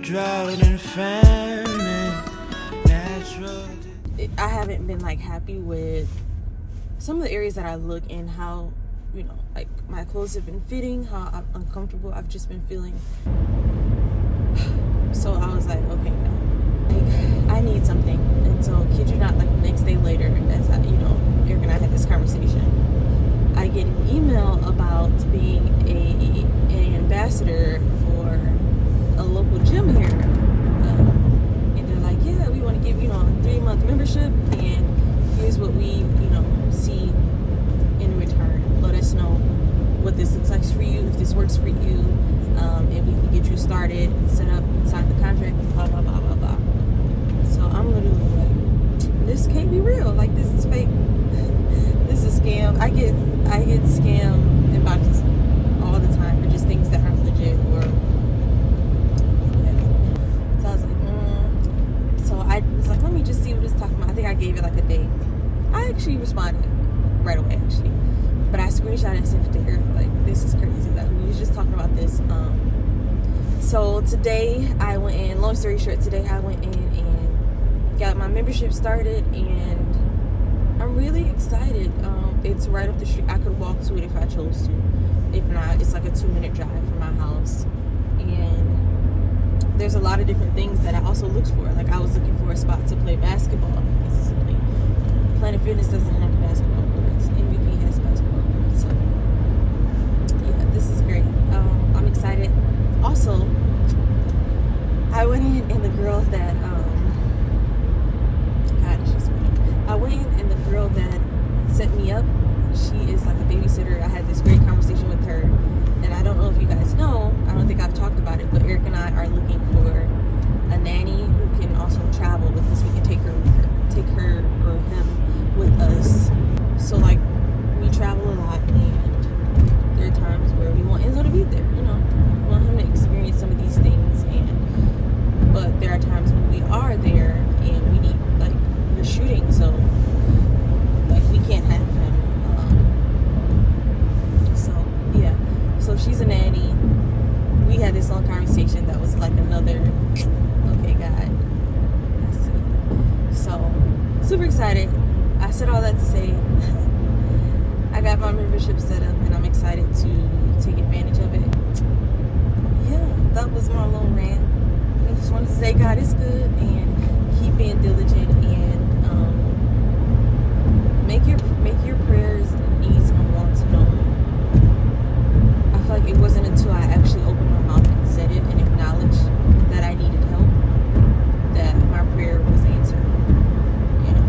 drought and famine, natural. I haven't been like happy with some of the areas that I look and how, you know, like my clothes have been fitting, how I'm uncomfortable I've just been feeling. So I was like, okay, no, like, I need something. And so, kid you not, like the next day later, as I, you know, Eric and I had this conversation, I get an email about being an ambassador for a local gym here. And they're like, yeah, we want to give you, a 3-month membership, and here's what we, see in return. Let us know what this looks like for you, if this works for you, and we can get you started, set up, sign the contract, blah, blah, blah, blah, blah. So I'm literally like, this can't be real. Like, this is fake. This is a scam. I get scam inboxes all the time for just things that aren't legit or whatever. So I was like, So I was like, let me just see what it's talking about. I think I gave it like a day. I actually responded right away, actually. But I screenshot and sent it to Eric. Like, this is crazy. Like, we was just talking about this. So today I went in, long story short, today I went in and got my membership started, and I'm really excited. It's right up the street. I could walk to it if I chose to. If not, it's like a 2-minute drive from my house. And there's a lot of different things that I also looked for. Like, I was looking for a spot to play basketball. Planet Fitness doesn't have basketball courts. MVP has basketball courts. So, yeah, this is great. I'm excited. Also, I went in and the girl that, God, it's just funny. I went in and the girl that set me up, she is like a babysitter. I had this great conversation with her. And I don't know if you guys know, I don't think I've talked about it, but Eric and I are looking for a nanny who can also travel with us. We can take her or him with us. So, like, we travel a lot, and there are times where we want Enzo to be there, We want him to experience some of these things, but there are times when we are there and we need, like, we're shooting, so, like, we can't have him. So she's a nanny. We had this long conversation that was like another, okay, God, I see. So, super excited. I said all that to say I got my membership set up, and I'm excited to take advantage of it. Yeah, that was my little rant. I just wanted to say God is good, and keep being diligent, and make your prayers, needs, and wants known. I feel like it wasn't until I actually opened my mouth and said it and acknowledged that I needed help that my prayer was answered.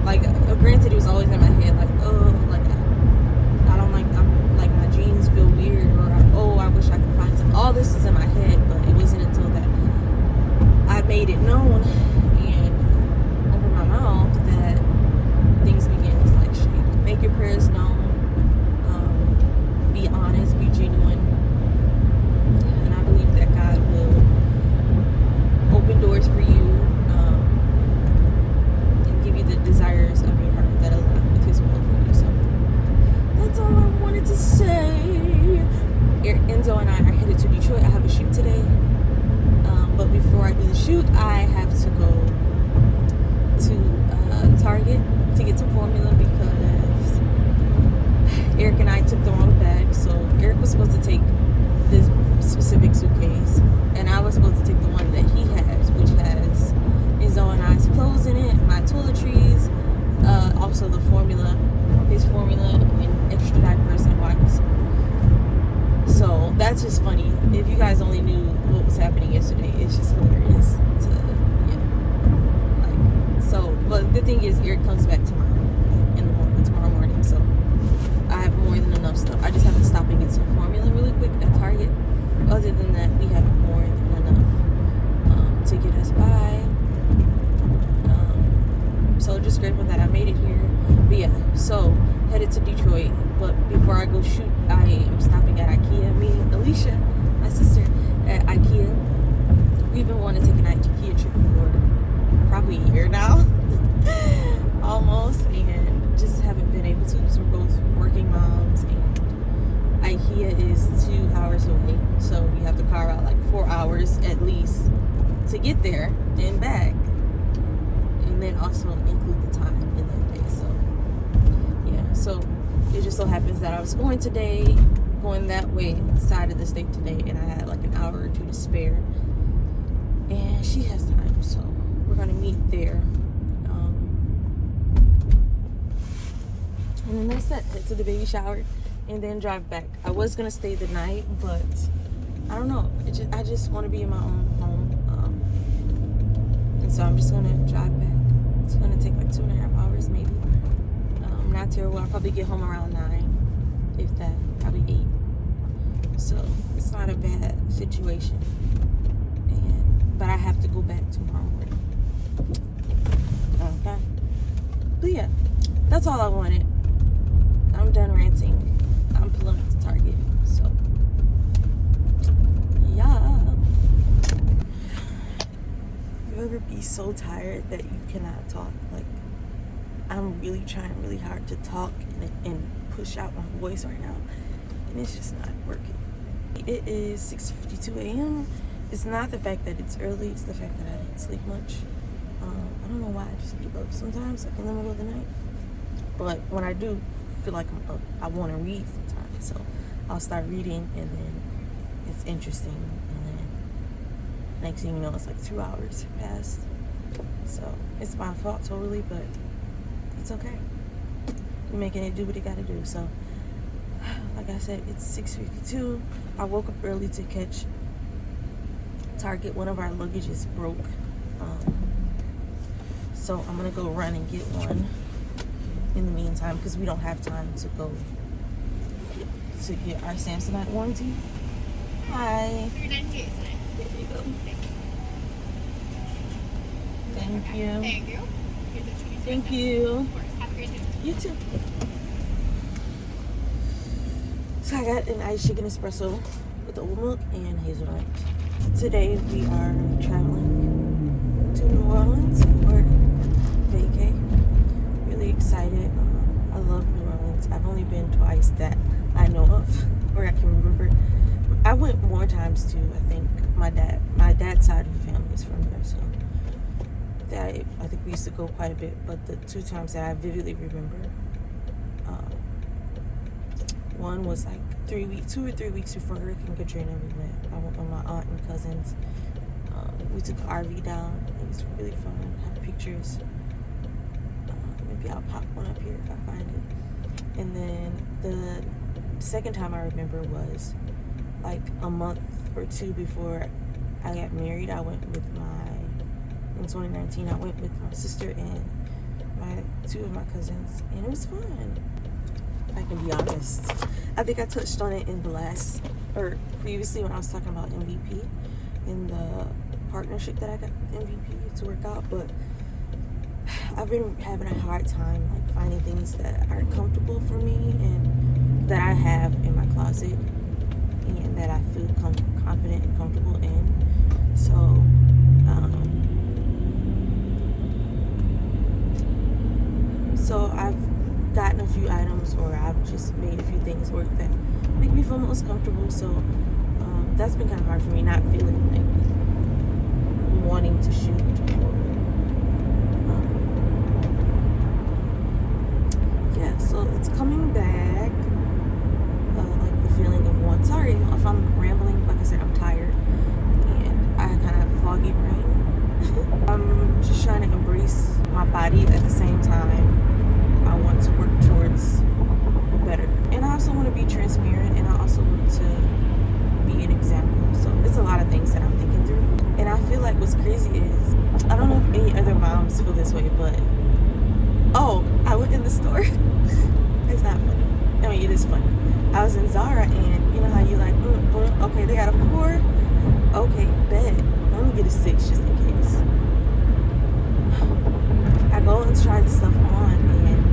Like, granted, it was always in my head, like, I don't like, my jeans feel weird, or I wish I could find some. All this is in my head, but it wasn't until that I made it known and opened my mouth that things began to, like, shake. Make your prayers known. Be honest, be genuine. And I believe that God will open doors for you, and give you the desires of your heart that align with His will for you. So that's all I wanted to say. Enzo and I are headed to Detroit. I have a shoot today. But before I do the shoot, I have to go to Target to get some formula because Eric and I took the wrong bag. So Eric was supposed to take this specific suitcase, and I was supposed to take the one that he has, which has Enzo and I's clothes in it, my toiletries, also the formula, his formula, and extra diapers and wipes. So that's just funny. If you guys only knew what was happening yesterday, it's just hilarious. But the thing is, Eric comes back tomorrow morning, so I have more than enough stuff. I just have to stop and get some formula really quick at Target. Other than that, we have more than enough to get us by. So just grateful that I made it here. But yeah, so headed to Detroit. But before I go shoot, I am stopping at IKEA. Me and Alicia, my sister, at IKEA. We've been wanting to take an IKEA trip for probably a year now. Almost. And just haven't been able to because we're both working moms. And IKEA is 2 hours away. So we have to carve out like 4 hours at least to get there, then back. And then also include the time in that day. So, yeah. So, it just so happens that I was going that way, side of the state today, and I had like an hour or two to spare. And she has time, so we're going to meet there. And then that's it. Head to the baby shower and then drive back. I was going to stay the night, but I don't know. I just want to be in my own home. And so I'm just going to drive back. It's going to take like 2.5 hours maybe. Not terrible. I'll probably get home around 9, if that, probably 8. So it's not a bad situation. But I have to go back tomorrow morning. Okay. But yeah, that's all I wanted. I'm done ranting. I'm pulling up to Target. So, yeah. You ever be so tired that you cannot talk? Like, I'm really trying really hard to talk and push out my voice right now. And it's just not working. It is 6:52 a.m. It's not the fact that it's early. It's the fact that I didn't sleep much. I don't know why I just be up sometimes, like in the middle of the night. But when I do feel like I'm up, I want to read sometimes. So I'll start reading, and then it's interesting. And then next thing you know, it's like 2 hours passed. So it's my fault totally, but it's okay. We're making it do what it got to do. So like I said, it's 6:52. I woke up early to catch Target. One of our luggages broke. So I'm going to go run and get one in the meantime, because we don't have time to go to get our Samsonite warranty. Hi. There you go. Thank you. Thank you. Thank you. Of course. Have a great day. You too. So I got an iced chicken espresso with oat milk and hazelnut. Today we are traveling to New Orleans for vacay. Really excited. I love New Orleans. I've only been twice that I know of, or I can remember. I went more times too. I think my dad's side of the family is from there, so I think we used to go quite a bit. But the 2 times that I vividly remember, one was like 2 or 3 weeks before Hurricane Katrina. We went. I went with my aunt and cousins. We took an RV down. It was really fun. I have pictures. Maybe I'll pop one up here if I find it. And then the second time I remember was like a month or 2 before I got married. I went with in 2019, I went with my sister and 2 of my cousins, and it was fun. I can be honest. I think I touched on it in previously when I was talking about MVP in the partnership that I got with MVP to work out, but I've been having a hard time like finding things that are comfortable for me and that I have in my closet and that I feel confident and comfortable in. So I've gotten a few items, or I've just made a few things work that make me feel most comfortable. So that's been kind of hard for me, not feeling like wanting to shoot. Yeah, so it's coming back. Like the feeling of one. Sorry if I'm rambling. Like I said, I'm tired and I kind of have foggy brain. I'm just trying to embrace my body at the same time. I want to work towards better, and I also want to be transparent, and I also want to be an example. So it's a lot of things that I'm thinking through, and I feel like what's crazy is I don't know if any other moms feel this way, but I went in the store. It's not funny. I mean, it is funny. I was in Zara, and you know how you like, okay, they got a 4. Okay, bet. Let me get a 6 just in case. I go and try the stuff on, and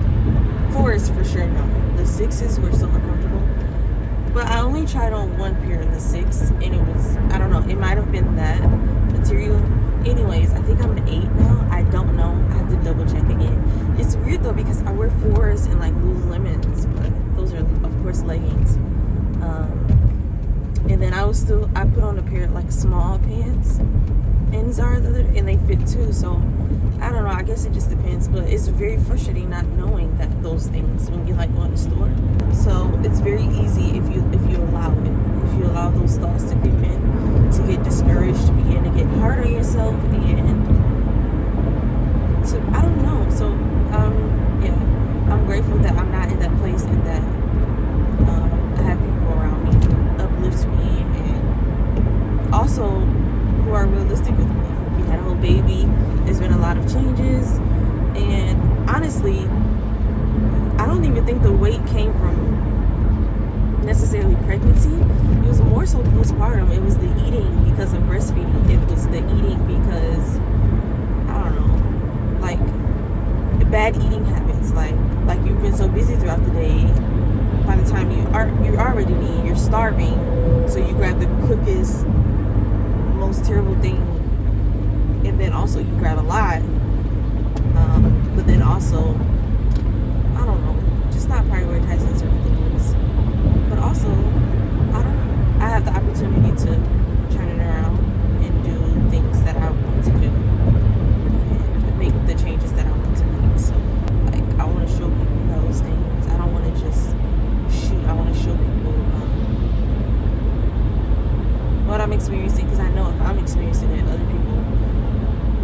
4s for sure no. The 6s were so uncomfortable. But I only tried on one pair of the 6, and it was, I don't know, it might have been that material. Anyways, I think I'm an 8 now. I don't know. I have to double check again. It's weird though, because I wear 4s and like Lululemons, but those are of course leggings. And then I put on a pair of like small pants, ends are and they fit too. So I don't know. I guess it just depends. But it's very frustrating not knowing that those things when you like go in the store. So it's very easy if you allow it. If you allow those thoughts to creep in, to get discouraged, to begin to get hard on yourself, and to I don't know. So yeah, I'm grateful that I'm not in that place and that I have people around me who uplift me and also who are realistic with me. We had a whole baby. There's been a lot of changes, and honestly, I don't even think the weight came from necessarily pregnancy. It was more so postpartum. It was the eating because of breastfeeding. It was the eating because I don't know, like bad eating habits. Like you've been so busy throughout the day. By the time you're already to eat, you're starving, so you grab the quickest, most terrible thing, and then also you grab a lot. But then also, I don't know, just not prioritizing certain things. But also, I don't know, I have the opportunity to turn it around and do things that I want to do and make the changes that I want to make. So, like, I want to show people those things. I don't want to just shoot. I want to show people what I'm experiencing, because I know if I'm experiencing it, other people,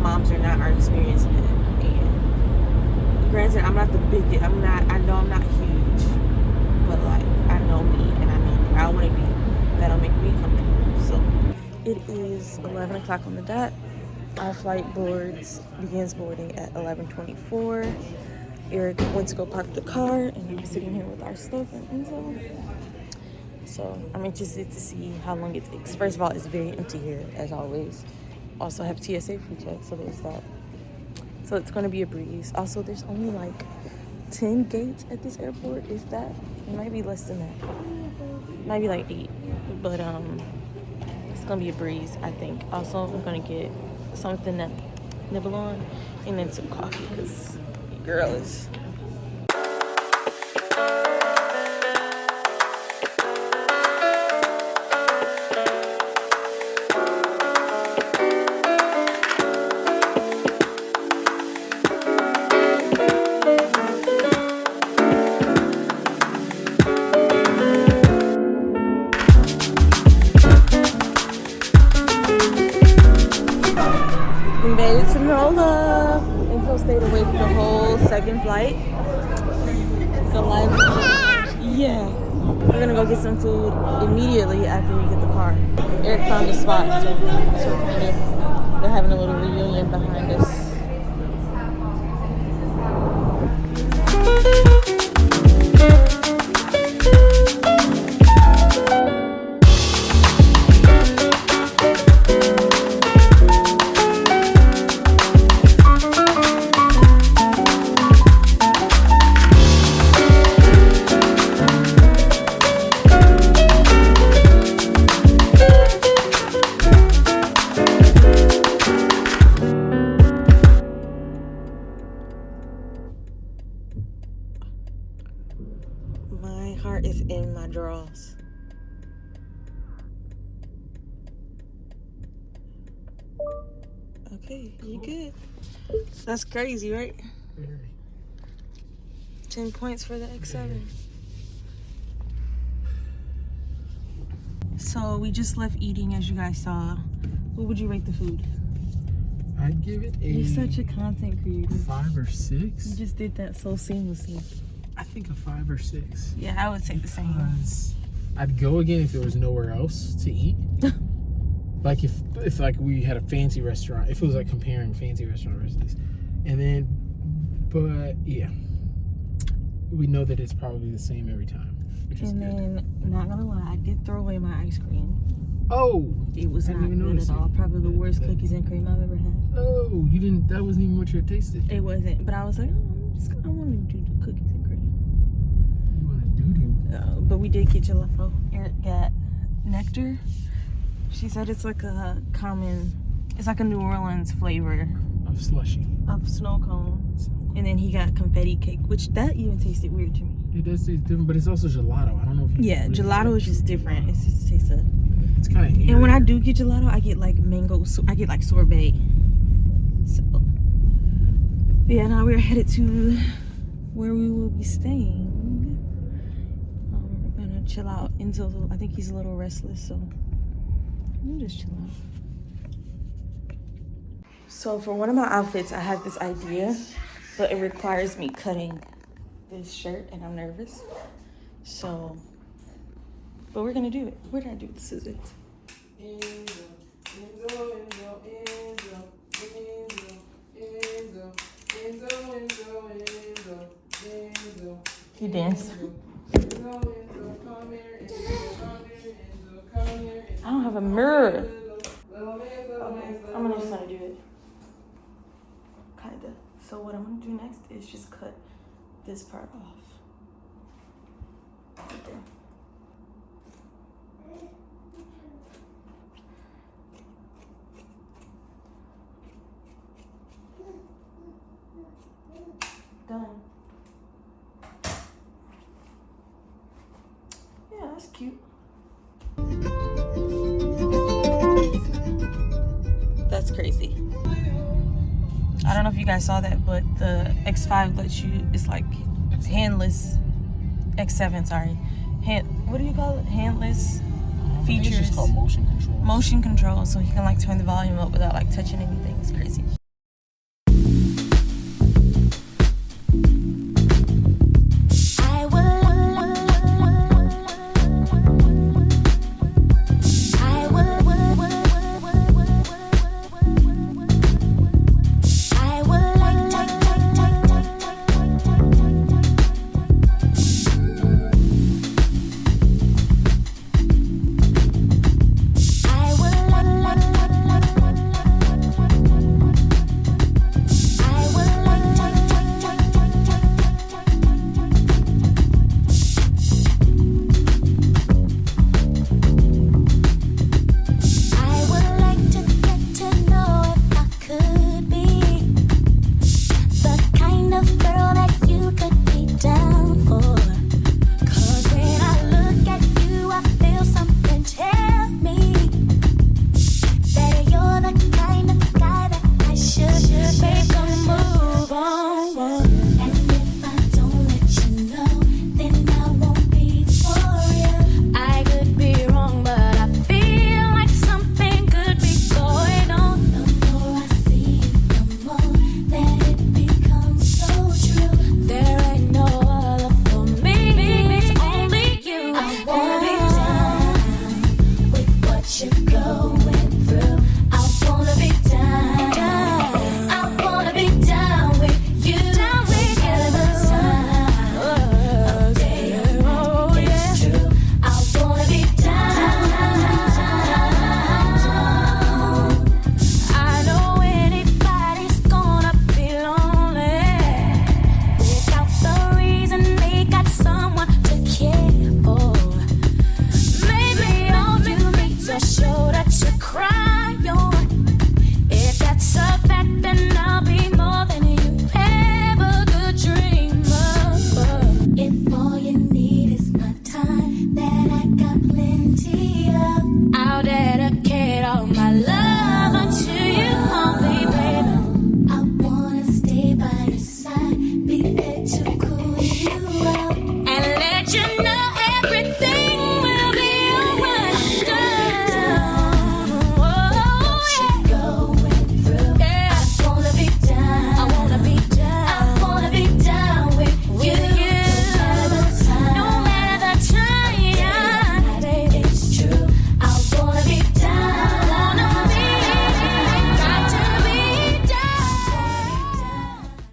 moms or not, are experiencing it. And granted, I'm not the biggest. I know I'm not huge, but like I know me, and I know where I want to be. That'll make me comfortable. So it is 11 o'clock on the dot. Our flight begins boarding at 11:24. Eric went to go park the car, and I'm sitting here with our stuff and Enzo. So I'm interested to see how long it takes. First of all, it's very empty here, as always. Also have TSA pre-check, so there's that. So it's going to be a breeze. Also, there's only like 10 gates at this airport, if that. It might be less than that. It might be like 8. But it's going to be a breeze, I think. Also, I'm going to get something to nibble on and then some coffee, because your girl is... We made it to NOLA. Info stayed awake the whole second flight. So like, yeah. We're gonna go get some food immediately after we get the car. Eric found a spot, so they're having a little reunion behind us. My heart is in my drawers. Okay, you good. That's crazy, right? 10 points for the X7. So we just left eating, as you guys saw. What would you rate the food? I'd give it a... You're such a content creator. 5 or 6. You just did that so seamlessly. I think a 5 or 6. Yeah, I would say the same. Because I'd go again if there was nowhere else to eat. Like if like we had a fancy restaurant, if it was like comparing fancy restaurant recipes. And then, but yeah, we know that it's probably the same every time, which is good. And then, not gonna lie, I did throw away my ice cream. Oh! It was I not didn't even good notice at all. it. Probably the worst cookies and cream I've ever had. Oh, you didn't, that wasn't even what you had tasted. It wasn't, but I was like, I want to do the cookies and cream. You want to doo-doo. But we did get gelato. Eric got nectar. She said it's like a common, it's like a New Orleans flavor Of slushy. of snow cone. And then he got confetti cake, which that even tasted weird to me. It does taste different, but it's also gelato. I don't know if you... Yeah, gelato is just different. It just tastes It's kind of. And when I do get gelato, I get like mango. I get like sorbet. So yeah, now we're headed to where we will be staying. We're gonna chill out. Enzo, I think he's a little restless, so we'll just chill out. So for one of my outfits, I have this idea, but it requires me cutting this shirt, and I'm nervous. So, but we're gonna do it. Where did I do the scissors? He danced. I don't have a mirror. Okay, I'm gonna just gonna do it. Kinda. So what I'm gonna do next is just cut this part off. Right there. Done. Yeah, that's cute. That's crazy. I don't know if you guys saw that, but the X5 lets you, it's like handless. X7, sorry. What do you call it? Handless features. It's just called motion control. Motion control, so you can like turn the volume up without like touching anything. It's crazy.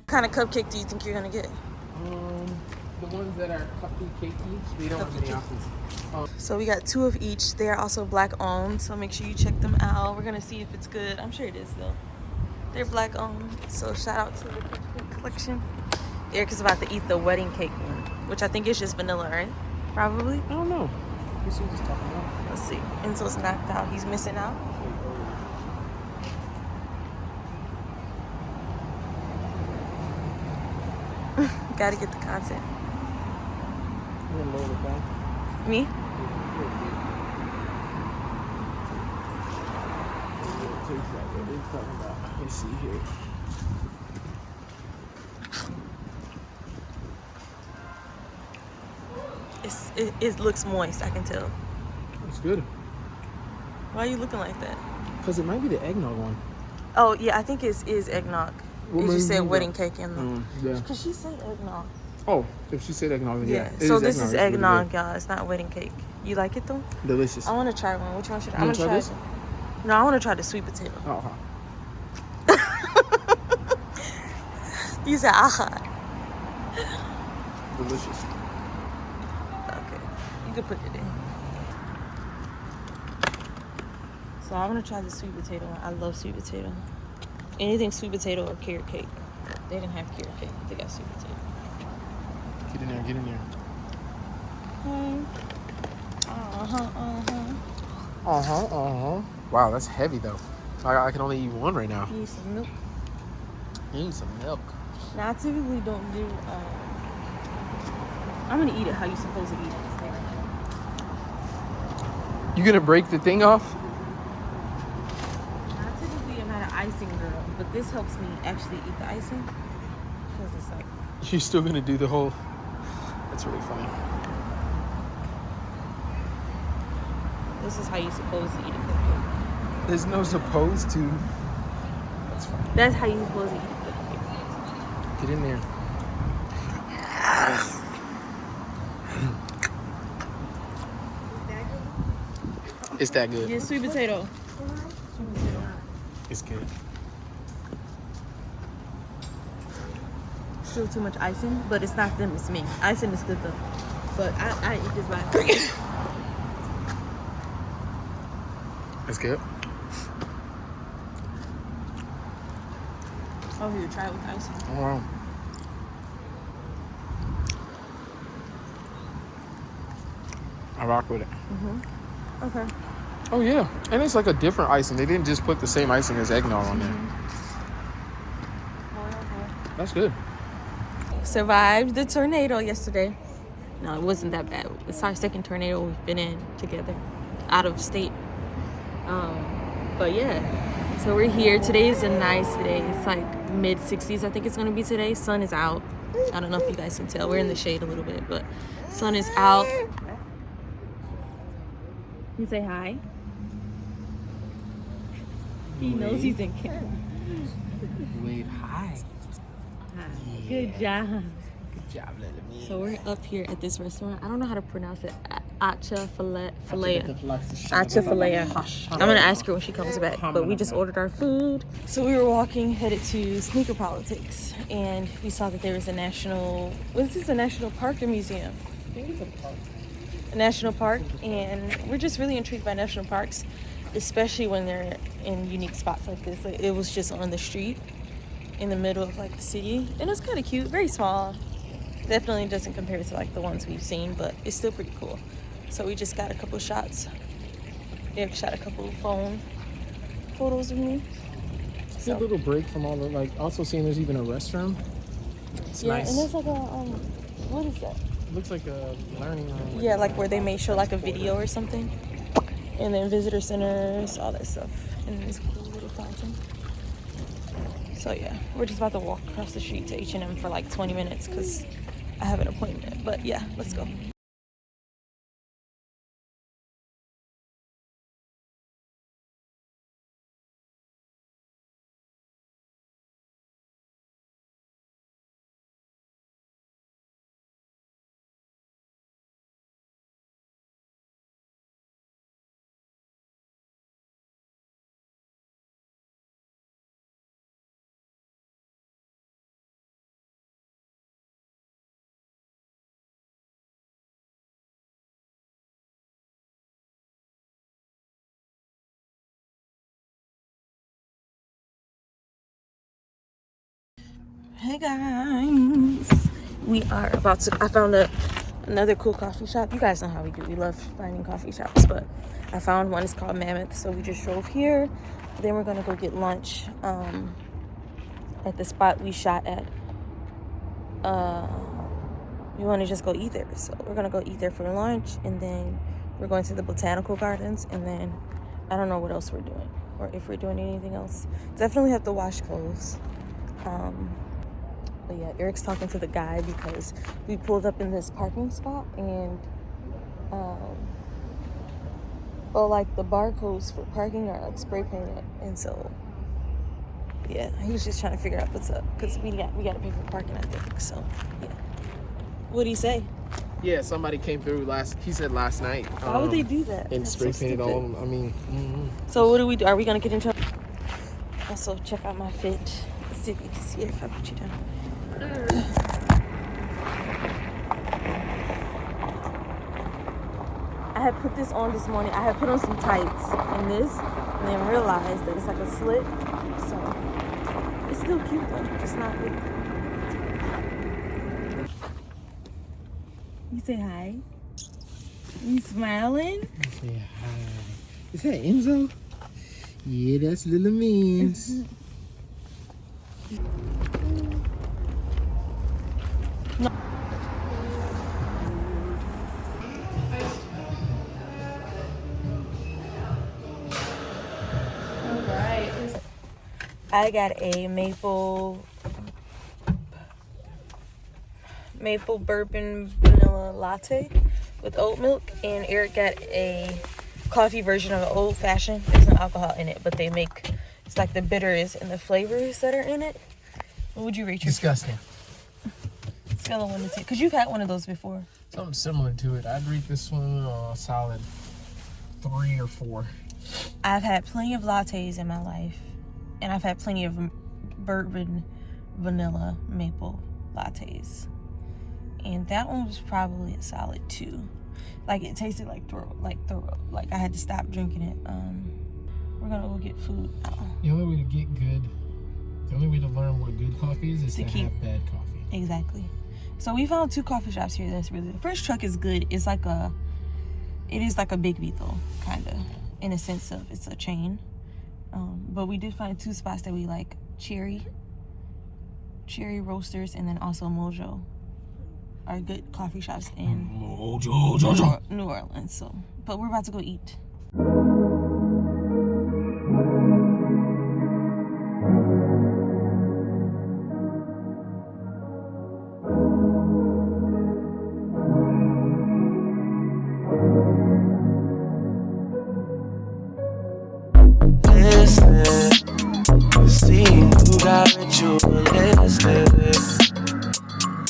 What kind of cupcake do you think you're gonna get? The ones that are cupcakey, we don't have any options. So we got 2 of each. They are also black owned, so make sure you check them out. We're gonna see if it's good. I'm sure it is though. They're black owned, so shout out to the cupcake collection. Eric is about to eat the wedding cake one, which I think is just vanilla, right? Probably. I don't know. Let's see what he's talking about. Let's see. Enzo's knocked out. He's missing out. Gotta get the content. You gonna lower the fan? Me? taste like what they're talking about. Let's see here. It looks moist, I can tell. It's good. Why are you looking like that? Because it might be the eggnog one. Oh, yeah, I think it is eggnog. What It made just you said think wedding that? cake in there. Yeah. Because she said eggnog. Oh, if she said eggnog, then yeah. So It this is It's really eggnog, y'all. It's not wedding cake. You like it, though? good. Delicious. I want to try one. Which one should I? You I'm wanna going to try try this? No, I want to try the sweet potato. Uh-huh. You said, aha. Delicious. Okay. You can put it in. So I'm going to try the sweet potato one. I love sweet potato. Anything sweet potato or carrot cake. They didn't have carrot cake. They got sweet potato. Get in there, get in there. Wow, that's heavy though. I can only eat one right now. You need some milk. You need some milk. Now, I typically don't do, I'm going to eat it how you're supposed to eat it. You gonna break the thing off? I typically am not an icing girl, but this helps me actually eat the icing. Because it's like, You're still gonna do the whole... That's really funny. this is how you're supposed to eat a cupcake. There's no supposed to. That's funny. That's how you're supposed to eat a cupcake. Get in there. It's that good. Yeah, sweet potato. It's good. Still too much icing, but it's not them, it's me. Icing is good though. But I eat this by 3. It's good. Oh, here, try it with icing. Oh, wow. I rock with it. Okay. Oh yeah, and it's like a different icing. They didn't just put the same icing as eggnog on there. That's good. Survived the tornado yesterday. No, it wasn't that bad. It's our second tornado we've been in together, out of state. But yeah, so we're here. Today is a nice day. It's like mid-60s, I think it's gonna be today. Sun is out. I don't know if you guys can tell. We're in the shade a little bit, but sun is out. You say hi. He knows he's in camera. Wave hi. Good job. Good job, little me. So we're up here at this restaurant. I don't know how to pronounce it. Acha Falea. I'm gonna ask her when she comes back. But we just ordered our food. So we were walking, headed to Sneaker Politics, and we saw that there was a national. Was this a national park or museum? I think it's a park. A national park, and we're just really intrigued by national parks, especially when they're in unique spots like this. Like, it was just on the street in the middle of like the city, and it's kind of cute, very small. Definitely doesn't compare to like the ones we've seen, but it's still pretty cool. So we just got a couple shots. Eric shot a couple of photos of me. It's a little break from all the, like, also seeing there's even a restroom. It's Yeah, nice. and there's like a what is that? It looks like a learning room. Yeah, like where they may show like a video or something. And then visitor centers, all that stuff. And this cool little fountain. So yeah, we're just about to walk across the street to H&M for like 20 minutes because I have an appointment. But yeah, let's go. Hey guys, we are about to, I found another cool coffee shop. You guys know how we do, we love finding coffee shops, but I found one. It's called Mammoth, so we just drove here. Then we're gonna go get lunch at the spot we shot at. We want to just go eat there, so we're gonna go eat there for lunch, and then we're going to the botanical gardens, and then I don't know what else we're doing. or if we're doing anything else. Definitely have to wash clothes. But yeah, Eric's talking to the guy because we pulled up in this parking spot and like the barcodes for parking are like spray painted, and so yeah, he's just trying to figure out what's up because we got to pay for parking, I think. So yeah, what'd he say? Yeah, somebody came through he said last night. Why would they do that? And spray painted all of them. I mean, So what do we do? Are we gonna get in trouble? Also, check out my fit. Let's see if you can see it if I put you down. I had put this on this morning. I had put on some tights and then realized that it's like a slip. So it's still cute though. It's not big. You say hi. You smiling? say hi. Is that Enzo? Yeah, that's little Means. I got a maple bourbon vanilla latte with oat milk, and Eric got a coffee version of an old fashioned. There's no alcohol in it, but it's like the bitters and the flavors that are in it. What would you rate your Disgusting. scale of 1 to 10? Because you've had one of those before. Something similar to it. I'd rate this one a solid 3 or 4. I've had plenty of lattes in my life, and I've had plenty of bourbon vanilla maple lattes, and that one was probably a solid 2. Like, it tasted like thorough. Like I had to stop drinking it. We're gonna go get food now. The only way to get good, the only way to learn what good coffee is to have bad coffee. Exactly. So we found 2 coffee shops here that's really, the first truck is good. It is like a Big Beetle, kind of, in a sense of it's a chain. But we did find 2 spots that we like: Cherry Roasters, and then also Mojo are good coffee shops in New Orleans. So, but we're about to go eat.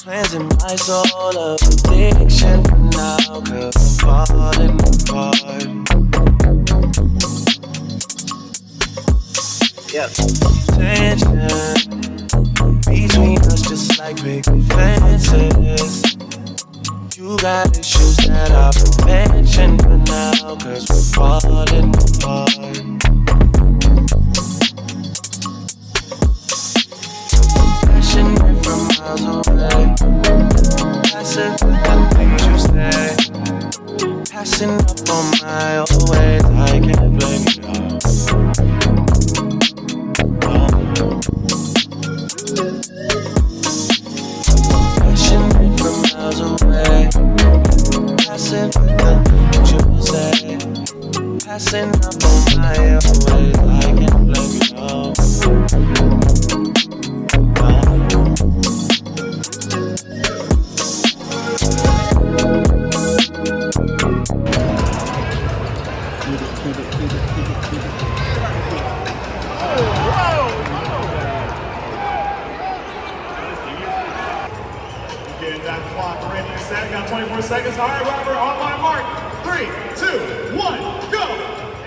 Plans in my soul of addiction for now, 'cause I'm falling apart. Yep. Tension between us just like big fences. You got issues that I won't mention for now, 'cause we're falling apart. From miles away, passive with the things you say, passing up on my old ways. I can't blame you. Passionate from miles away, passive with the things you say, passing up on my old ways. I can't blame you. Getting that clock ready and set. Got 24 seconds. All right, Robert, on my mark. 3, 2, 1, go!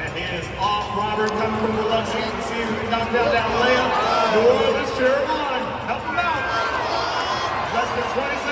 And he is off. Robert coming from the left. So you can see him knock down layup. New Orleans cheer him on. Help him out. Less than 20 seconds.